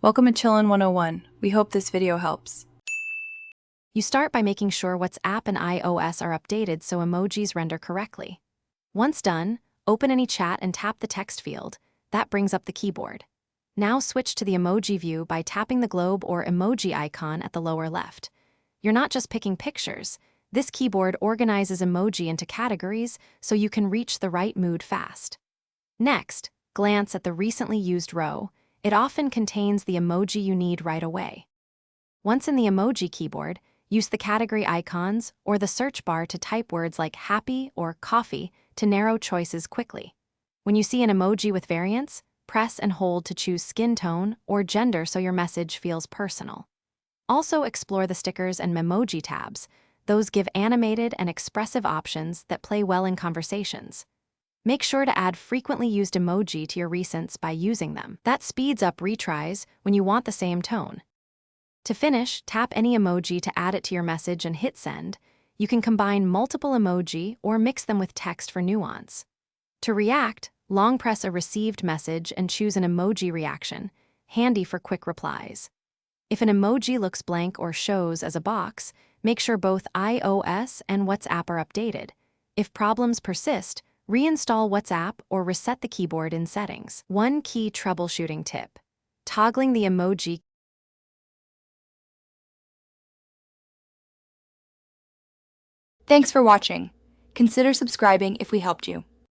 Welcome to Chillin' 101. We hope this video helps. You start by making sure WhatsApp and iOS are updated so emojis render correctly. Once done, open any chat and tap the text field. That brings up the keyboard. Now switch to the emoji view by tapping the globe or emoji icon at the lower left. You're not just picking pictures. This keyboard organizes emoji into categories so you can reach the right mood fast. Next, glance at the recently used row. It often contains the emoji you need right away. Once in the emoji keyboard, use the category icons or the search bar to type words like happy or coffee to narrow choices quickly. When you see an emoji with variants, press and hold to choose skin tone or gender so your message feels personal. Also explore the stickers and memoji tabs. Those give animated and expressive options that play well in conversations. Make sure to add frequently used emoji to your recents by using them. That speeds up retries when you want the same tone. To finish, tap any emoji to add it to your message and hit send. You can combine multiple emoji or mix them with text for nuance. To react, long press a received message and choose an emoji reaction, handy for quick replies. If an emoji looks blank or shows as a box, make sure both iOS and WhatsApp are updated. If problems persist, reinstall WhatsApp or reset the keyboard in settings. One key troubleshooting tip: toggling the emoji. Thanks for watching. Consider subscribing if we helped you.